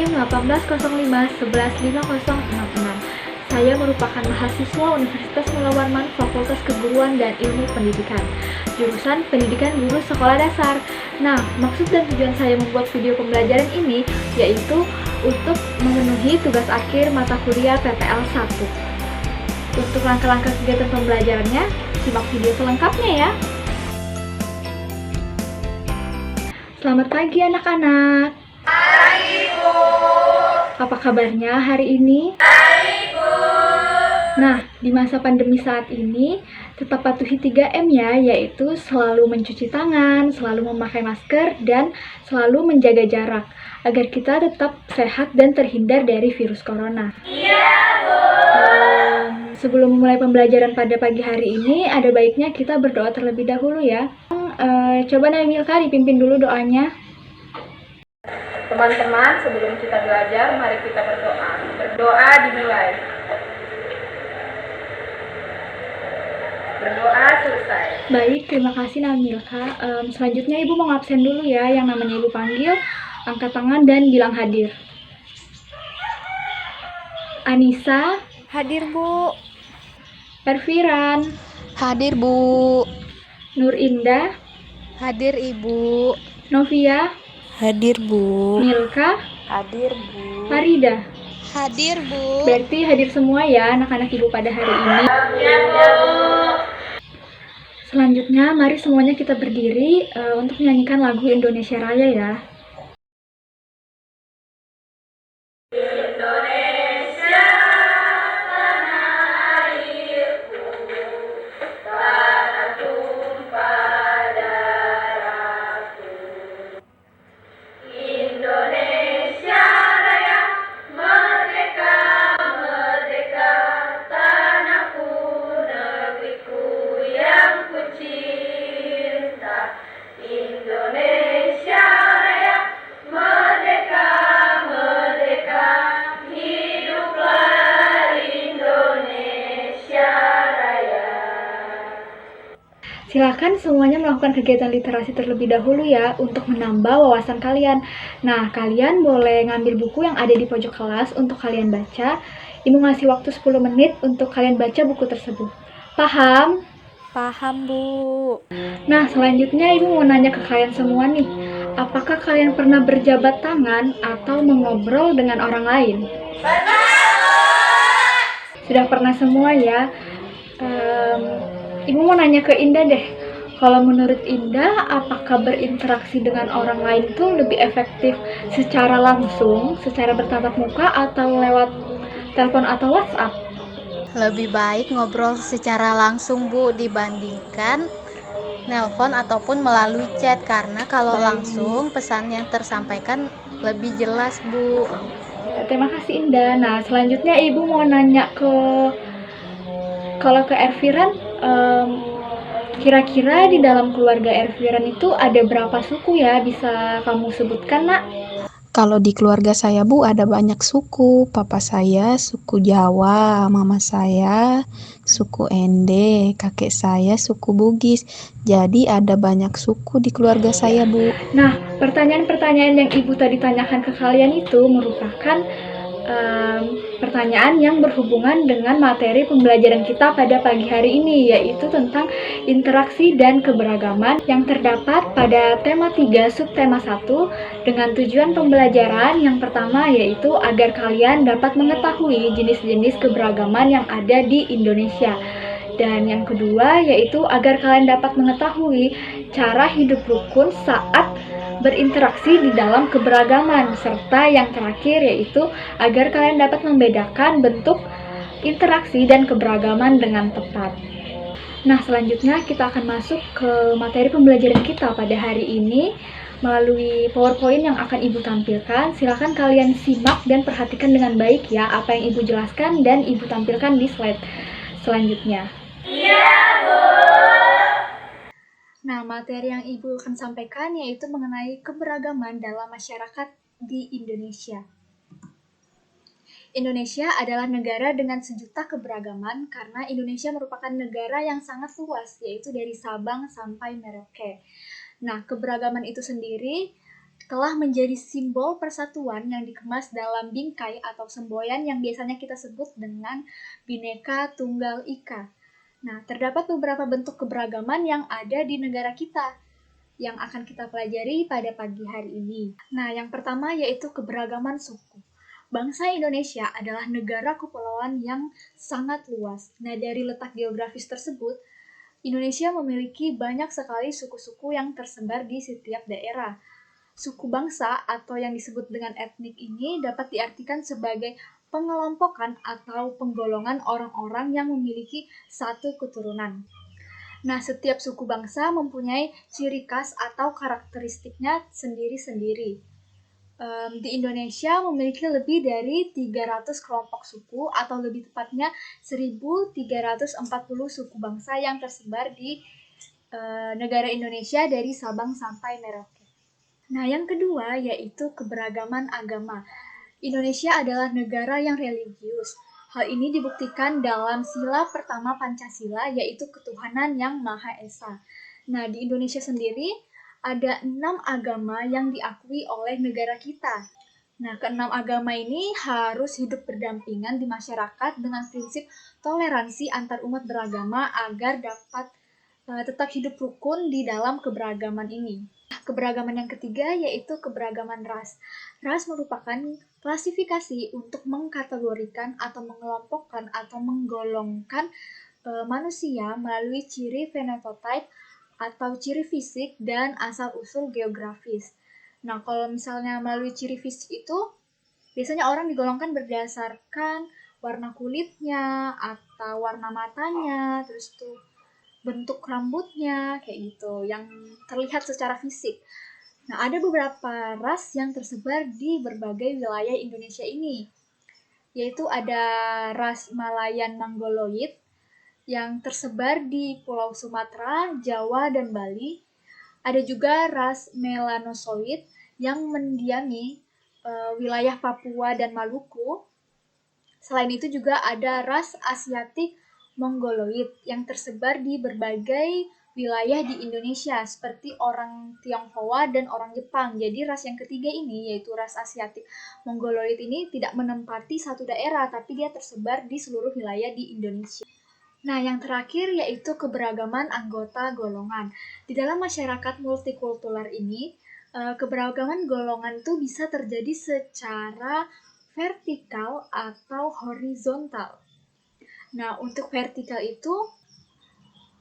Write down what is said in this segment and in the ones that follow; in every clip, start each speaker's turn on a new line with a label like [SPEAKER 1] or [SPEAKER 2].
[SPEAKER 1] NIM 1805-11506. Saya merupakan mahasiswa Universitas Mula Warman Fakultas Keguruan dan Ilmu Pendidikan, jurusan Pendidikan Guru Sekolah Dasar. Nah, maksud dan tujuan saya membuat video pembelajaran ini yaitu untuk memenuhi tugas akhir mata kuliah PPL 1. Untuk langkah-langkah kegiatan pembelajarannya, simak video selengkapnya ya. Selamat pagi anak-anak.
[SPEAKER 2] Pagi, Bu.
[SPEAKER 1] Apa kabarnya hari ini?
[SPEAKER 2] Baik, Bu.
[SPEAKER 1] Nah, di masa pandemi saat ini, tetap patuhi 3M ya, yaitu selalu mencuci tangan, selalu memakai masker, dan selalu menjaga jarak, agar kita tetap sehat dan terhindar dari virus corona.
[SPEAKER 2] Iya, Bu.
[SPEAKER 1] Sebelum memulai pembelajaran pada pagi hari ini, ada baiknya kita berdoa terlebih dahulu ya. Coba Naimilka dipimpin dulu doanya.
[SPEAKER 3] Teman-teman, sebelum kita belajar, mari kita berdoa. Berdoa dimulai. Berdoa selesai.
[SPEAKER 1] Baik, terima kasih Naimilka. Selanjutnya Ibu mau ngabsen dulu ya, yang namanya Ibu panggil, angkat tangan dan bilang hadir. Anissa,
[SPEAKER 4] Hadir, Bu.
[SPEAKER 1] Erviran,
[SPEAKER 4] Hadir, Bu.
[SPEAKER 1] Nur Indah,
[SPEAKER 4] Hadir, Ibu.
[SPEAKER 1] Novia,
[SPEAKER 4] Hadir, Bu.
[SPEAKER 1] Milka,
[SPEAKER 4] Hadir, Bu.
[SPEAKER 1] Farida.
[SPEAKER 4] Hadir, Bu.
[SPEAKER 1] Berarti hadir semua ya anak-anak Ibu pada hari ini.
[SPEAKER 2] Iya, Bu.
[SPEAKER 1] Selanjutnya, mari semuanya kita berdiri untuk menyanyikan lagu Indonesia Raya ya.
[SPEAKER 2] Indonesia, tanah airku, tanah tumpah darahku. Indonesia Raya, merdeka, merdeka, tanahku, negeriku yang ku cinta. Indonesia Raya, merdeka, merdeka, hiduplah Indonesia Raya.
[SPEAKER 1] Silakan semuanya melakukan kegiatan literasi terlebih dahulu ya untuk menambah wawasan kalian. Nah, kalian boleh ngambil buku yang ada di pojok kelas untuk kalian baca. Ibu ngasih waktu 10 menit untuk kalian baca buku tersebut. Paham?
[SPEAKER 4] Paham, Bu.
[SPEAKER 1] Nah, selanjutnya Ibu mau nanya ke kalian semua nih. Apakah kalian pernah berjabat tangan atau mengobrol dengan orang lain? Sudah pernah semua ya. Ibu mau nanya ke Indah deh. Kalau menurut Indah, apakah berinteraksi dengan orang lain itu lebih efektif secara langsung, secara bertatap muka, atau lewat telepon atau WhatsApp?
[SPEAKER 4] Lebih baik ngobrol secara langsung, Bu, dibandingkan nelpon ataupun melalui chat, karena kalau langsung pesan yang tersampaikan lebih jelas, Bu.
[SPEAKER 1] Terima kasih Indah. Nah, selanjutnya Ibu mau nanya kalau ke Erviran, kira-kira di dalam keluarga Erviran itu ada berapa suku ya? Bisa kamu sebutkan, Nak?
[SPEAKER 5] Kalau di keluarga saya, Bu, ada banyak suku. Papa saya suku Jawa, mama saya suku Ende, kakek saya suku Bugis. Jadi ada banyak suku di keluarga saya, Bu.
[SPEAKER 1] Nah, pertanyaan-pertanyaan yang Ibu tadi tanyakan ke kalian itu merupakan pertanyaan yang berhubungan dengan materi pembelajaran kita pada pagi hari ini, yaitu tentang interaksi dan keberagaman yang terdapat pada tema 3 subtema 1 dengan tujuan pembelajaran yang pertama yaitu agar kalian dapat mengetahui jenis-jenis keberagaman yang ada di Indonesia. Dan yang kedua yaitu agar kalian dapat mengetahui cara hidup rukun saat berinteraksi di dalam keberagaman, serta yang terakhir yaitu agar kalian dapat membedakan bentuk interaksi dan keberagaman dengan tepat. Nah, selanjutnya kita akan masuk ke materi pembelajaran kita pada hari ini melalui PowerPoint yang akan Ibu tampilkan. Silakan kalian simak dan perhatikan dengan baik ya apa yang Ibu jelaskan dan Ibu tampilkan di slide selanjutnya.
[SPEAKER 2] Iya, Bu.
[SPEAKER 1] Nah, materi yang Ibu akan sampaikan yaitu mengenai keberagaman dalam masyarakat di Indonesia. Indonesia adalah negara dengan sejuta keberagaman karena Indonesia merupakan negara yang sangat luas, yaitu dari Sabang sampai Merauke. Nah, keberagaman itu sendiri telah menjadi simbol persatuan yang dikemas dalam bingkai atau semboyan yang biasanya kita sebut dengan Bhinneka Tunggal Ika. Nah, terdapat beberapa bentuk keberagaman yang ada di negara kita yang akan kita pelajari pada pagi hari ini. Nah, yang pertama yaitu keberagaman suku. Bangsa Indonesia adalah negara kepulauan yang sangat luas. Nah, dari letak geografis tersebut, Indonesia memiliki banyak sekali suku-suku yang tersebar di setiap daerah. Suku bangsa atau yang disebut dengan etnik ini dapat diartikan sebagai pengelompokan atau penggolongan orang-orang yang memiliki satu keturunan. Nah, setiap suku bangsa mempunyai ciri khas atau karakteristiknya sendiri-sendiri. Di Indonesia memiliki lebih dari 300 kelompok suku atau lebih tepatnya 1.340 suku bangsa yang tersebar di negara Indonesia dari Sabang sampai Merauke. Nah, yang kedua yaitu keberagaman agama. Indonesia adalah negara yang religius. Hal ini dibuktikan dalam sila pertama Pancasila, yaitu ketuhanan yang Maha Esa. Nah, di Indonesia sendiri ada 6 agama yang diakui oleh negara kita. Nah, ke-6 agama ini harus hidup berdampingan di masyarakat dengan prinsip toleransi antar umat beragama agar dapat tetap hidup rukun di dalam keberagaman ini. Keberagaman yang ketiga yaitu keberagaman ras. Ras merupakan klasifikasi untuk mengkategorikan atau mengelompokkan atau menggolongkan manusia melalui ciri fenotype atau ciri fisik dan asal-usul geografis. Nah, kalau misalnya melalui ciri fisik itu, biasanya orang digolongkan berdasarkan warna kulitnya, atau warna matanya, terus tuh bentuk rambutnya, kayak gitu, yang terlihat secara fisik. Nah, ada beberapa ras yang tersebar di berbagai wilayah Indonesia ini, yaitu ada ras Malayan Mongoloid, yang tersebar di Pulau Sumatera, Jawa, dan Bali. Ada juga ras Melanosoid yang mendiami wilayah Papua dan Maluku. Selain itu juga ada ras Asiatic Mongoloid yang tersebar di berbagai wilayah di Indonesia seperti orang Tionghoa dan orang Jepang. Jadi ras yang ketiga ini yaitu ras Asiatic Mongoloid ini tidak menempati satu daerah tapi dia tersebar di seluruh wilayah di Indonesia. Nah, yang terakhir yaitu keberagaman anggota golongan. Di dalam masyarakat multikultural ini, keberagaman golongan itu bisa terjadi secara vertikal atau horizontal. Nah, untuk vertikal itu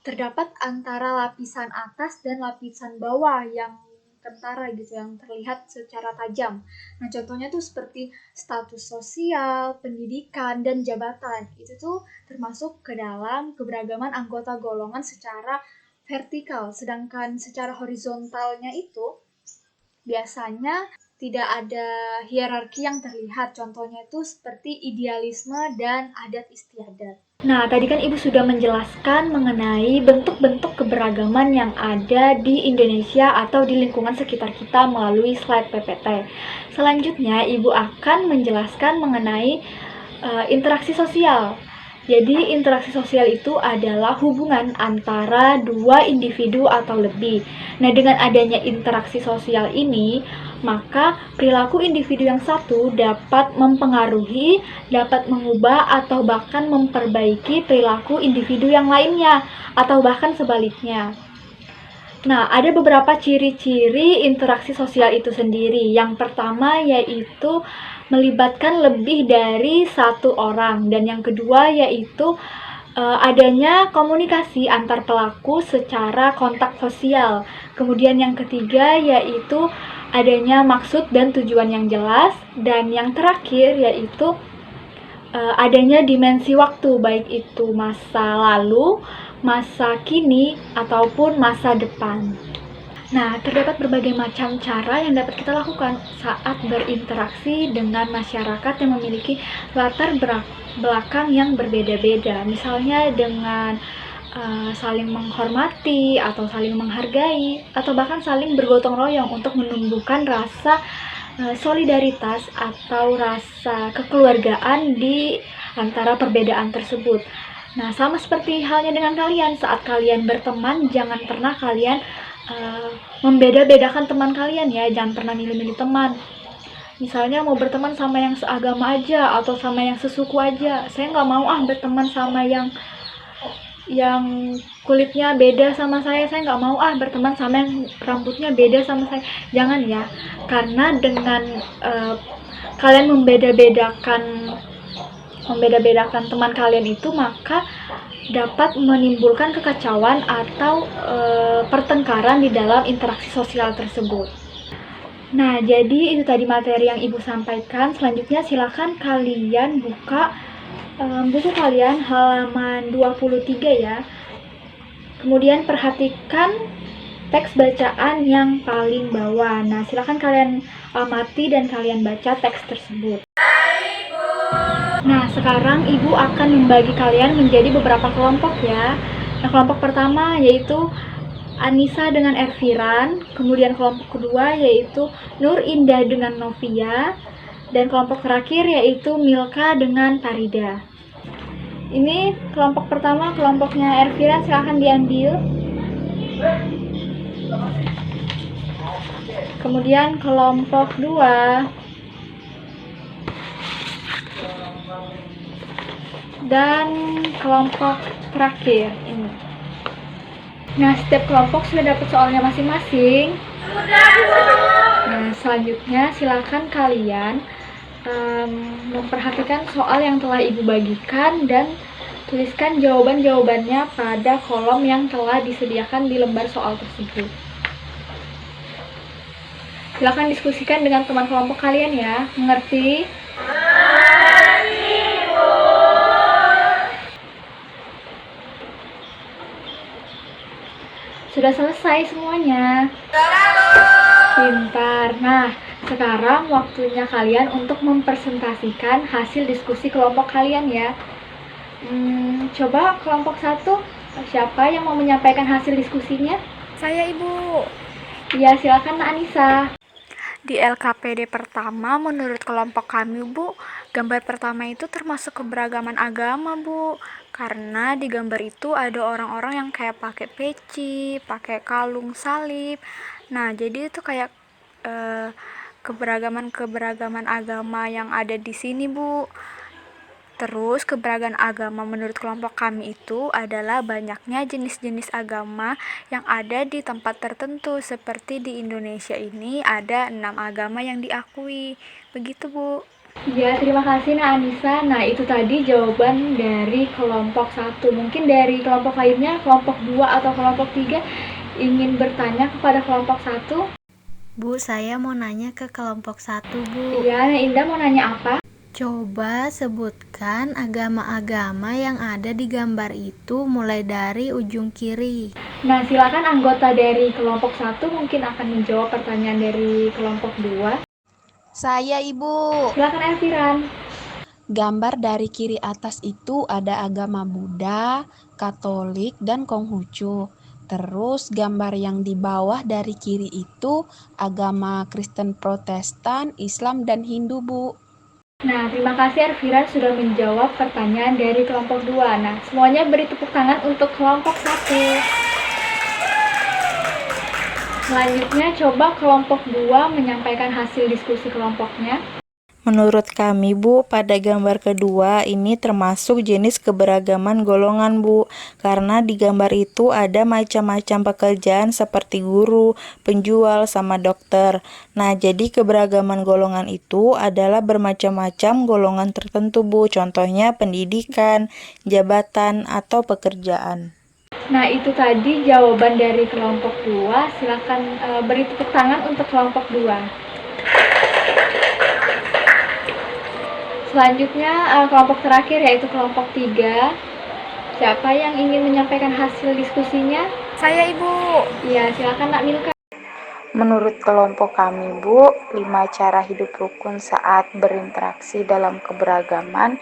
[SPEAKER 1] terdapat antara lapisan atas dan lapisan bawah yang kentara gitu, yang terlihat secara tajam. Nah, contohnya tuh seperti status sosial, pendidikan, dan jabatan. Itu tuh termasuk ke dalam keberagaman anggota golongan secara vertikal. Sedangkan secara horizontalnya itu biasanya tidak ada hierarki yang terlihat. Contohnya itu seperti idealisme dan adat istiadat. Nah, tadi kan Ibu sudah menjelaskan mengenai bentuk-bentuk keberagaman yang ada di Indonesia atau di lingkungan sekitar kita melalui slide PPT. Selanjutnya, Ibu akan menjelaskan mengenai interaksi sosial. Jadi, interaksi sosial itu adalah hubungan antara dua individu atau lebih. Nah, dengan adanya interaksi sosial ini, maka perilaku individu yang satu dapat mempengaruhi, dapat mengubah, atau bahkan memperbaiki perilaku individu yang lainnya, atau bahkan sebaliknya. Nah, ada beberapa ciri-ciri interaksi sosial itu sendiri. Yang pertama yaitu melibatkan lebih dari satu orang, dan yang kedua yaitu adanya komunikasi antar pelaku secara kontak sosial. Kemudian yang ketiga yaitu adanya maksud dan tujuan yang jelas, dan yang terakhir yaitu adanya dimensi waktu, baik itu masa lalu, masa kini, ataupun masa depan. Nah, terdapat berbagai macam cara yang dapat kita lakukan saat berinteraksi dengan masyarakat yang memiliki latar belakang yang berbeda-beda. Misalnya dengan saling menghormati atau saling menghargai, atau bahkan saling bergotong royong untuk menumbuhkan rasa solidaritas atau rasa kekeluargaan di antara perbedaan tersebut. Nah, sama seperti halnya dengan kalian, saat kalian berteman, jangan pernah kalian membeda-bedakan teman kalian ya, jangan pernah milih-milih teman. Misalnya mau berteman sama yang seagama aja atau sama yang sesuku aja. Saya nggak mau berteman sama yang kulitnya beda sama saya nggak mau berteman sama yang rambutnya beda sama saya. Jangan ya, karena dengan kalian membeda-bedakan teman kalian itu, maka dapat menimbulkan kekacauan atau pertengkaran di dalam interaksi sosial tersebut. Nah, jadi itu tadi materi yang Ibu sampaikan. Selanjutnya silakan kalian buka buku kalian halaman 23 ya. Kemudian perhatikan teks bacaan yang paling bawah. Nah, silakan kalian amati dan kalian baca teks tersebut. Nah, sekarang Ibu akan membagi kalian menjadi beberapa kelompok ya. Nah, kelompok pertama yaitu Anissa dengan Erviran, kemudian kelompok kedua yaitu Nur Indah dengan Novia, dan kelompok terakhir yaitu Milka dengan Farida. Ini kelompok pertama, kelompoknya Erviran, silahkan diambil. Kemudian kelompok dua, dan kelompok terakhir ini. Nah, setiap kelompok sudah dapat soalnya masing-masing. Nah, selanjutnya silakan kalian memperhatikan soal yang telah Ibu bagikan dan tuliskan jawaban-jawabannya pada kolom yang telah disediakan di lembar soal tersebut. Silakan diskusikan dengan teman kelompok kalian ya. Mengerti? Sudah selesai semuanya? Pintar. Nah, sekarang waktunya kalian untuk mempresentasikan hasil diskusi kelompok kalian ya. Coba kelompok 1, siapa yang mau menyampaikan hasil diskusinya?
[SPEAKER 4] Saya, Ibu.
[SPEAKER 1] Ya, silakan Anissa.
[SPEAKER 6] Di LKPD pertama, menurut kelompok kami, Bu, gambar pertama itu termasuk keberagaman agama, Bu. Karena di gambar itu ada orang-orang yang kayak pakai peci, pakai kalung salib. Nah, jadi itu kayak keberagaman agama yang ada di sini, Bu. Terus keberagaman agama menurut kelompok kami itu adalah banyaknya jenis-jenis agama yang ada di tempat tertentu. Seperti di Indonesia ini ada 6 agama yang diakui. Begitu, Bu.
[SPEAKER 1] Ya, terima kasih Anissa. Nah, itu tadi jawaban dari kelompok 1. Mungkin dari kelompok lainnya, kelompok 2 atau kelompok 3 ingin bertanya kepada kelompok 1.
[SPEAKER 4] Bu, saya mau nanya ke kelompok 1, Bu.
[SPEAKER 1] Iya, Indah mau nanya apa?
[SPEAKER 4] Coba sebutkan agama-agama yang ada di gambar itu mulai dari ujung kiri.
[SPEAKER 1] Nah, silakan anggota dari kelompok 1 mungkin akan menjawab pertanyaan dari kelompok 2.
[SPEAKER 5] Saya, Ibu.
[SPEAKER 1] Silakan Elviran.
[SPEAKER 5] Gambar dari kiri atas itu ada agama Buddha, Katolik, dan Konghucu. Terus gambar yang di bawah dari kiri itu agama Kristen Protestan, Islam, dan Hindu, Bu.
[SPEAKER 1] Nah, terima kasih Elviran sudah menjawab pertanyaan dari kelompok 2. Nah, semuanya beri tepuk tangan untuk kelompok 1. Selanjutnya, coba kelompok 2 menyampaikan hasil diskusi kelompoknya.
[SPEAKER 7] Menurut kami, Bu, pada gambar kedua ini termasuk jenis keberagaman golongan, Bu. Karena di gambar itu ada macam-macam pekerjaan seperti guru, penjual, sama dokter. Nah, jadi keberagaman golongan itu adalah bermacam-macam golongan tertentu, Bu. Contohnya pendidikan, jabatan, atau pekerjaan.
[SPEAKER 1] Nah, itu tadi jawaban dari kelompok 2. Silakan beri tepuk tangan untuk kelompok 2. Selanjutnya kelompok terakhir yaitu kelompok 3. Siapa yang ingin menyampaikan hasil diskusinya?
[SPEAKER 6] Saya, Ibu.
[SPEAKER 1] Iya, silakan Nak Milka.
[SPEAKER 7] Menurut kelompok kami, Bu, 5 cara hidup rukun saat berinteraksi dalam keberagaman.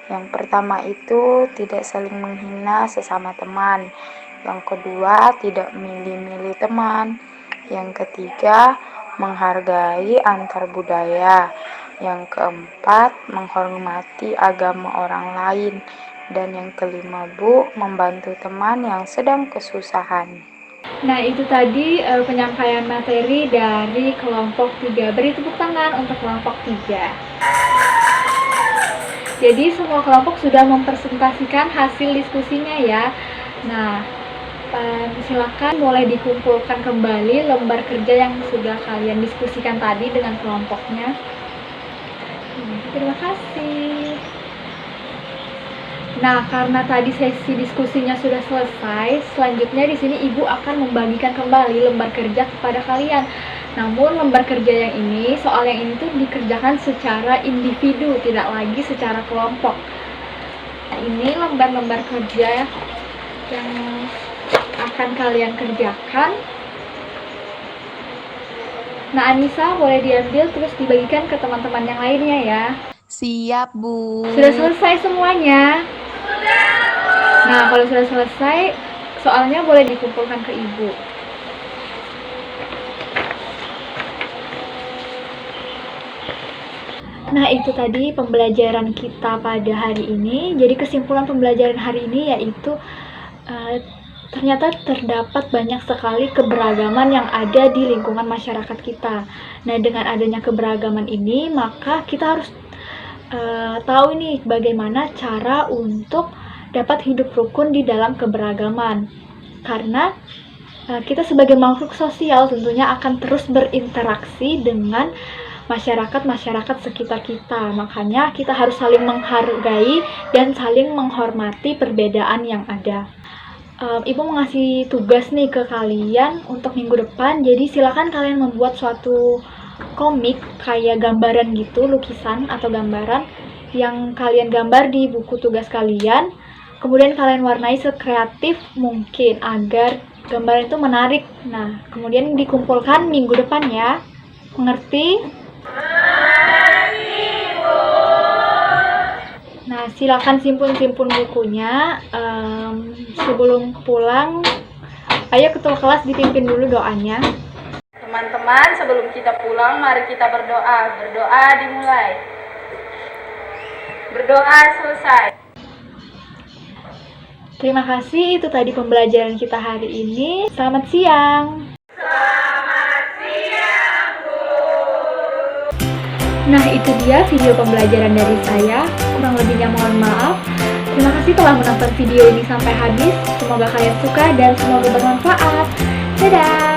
[SPEAKER 7] Yang pertama itu tidak saling menghina sesama teman. Yang kedua, tidak milih-milih teman. Yang ketiga, menghargai antar budaya. Yang keempat, menghormati agama orang lain. Dan yang kelima, Bu, membantu teman yang sedang kesusahan.
[SPEAKER 1] Nah, itu tadi penyampaian materi dari kelompok 3. Beri tepuk tangan untuk kelompok 3. Jadi semua kelompok sudah mempresentasikan hasil diskusinya ya. Nah, silakan boleh dikumpulkan kembali lembar kerja yang sudah kalian diskusikan tadi dengan kelompoknya. Terima kasih. Nah, karena tadi sesi diskusinya sudah selesai, selanjutnya di sini Ibu akan membagikan kembali lembar kerja kepada kalian. Namun lembar kerja yang ini, soal yang ini tuh dikerjakan secara individu, tidak lagi secara kelompok. Nah, ini lembar-lembar kerja yang akan kalian kerjakan. Nah, Anissa boleh diambil terus dibagikan ke teman-teman yang lainnya ya.
[SPEAKER 5] Siap, Bu.
[SPEAKER 1] Sudah selesai semuanya? Nah, kalau sudah selesai, soalnya boleh dikumpulkan ke Ibu. Nah, itu tadi pembelajaran kita pada hari ini. Jadi kesimpulan pembelajaran hari ini yaitu ternyata terdapat banyak sekali keberagaman yang ada di lingkungan masyarakat kita. Nah, dengan adanya keberagaman ini, maka kita harus tahu nih bagaimana cara untuk dapat hidup rukun di dalam keberagaman. Karena kita sebagai makhluk sosial tentunya akan terus berinteraksi dengan masyarakat sekitar kita. Makanya kita harus saling menghargai dan saling menghormati perbedaan yang ada. Ibu mengasih tugas nih ke kalian untuk minggu depan. Jadi silakan kalian membuat suatu komik kayak gambaran gitu, lukisan atau gambaran yang kalian gambar di buku tugas kalian. Kemudian kalian warnai sekreatif mungkin agar gambaran itu menarik. Nah, kemudian dikumpulkan minggu depan ya. Mengerti? Nah, silakan simpun bukunya. Sebelum pulang, ayo ketua kelas dipimpin dulu doanya.
[SPEAKER 3] Teman-teman, sebelum kita pulang, mari kita berdoa. Berdoa dimulai. Berdoa selesai.
[SPEAKER 1] Terima kasih, itu tadi pembelajaran kita hari ini. Selamat siang. Nah, itu dia video pembelajaran dari saya. Kurang lebihnya mohon maaf. Terima kasih telah menonton video ini sampai habis. Semoga kalian suka dan semoga bermanfaat. Dadah!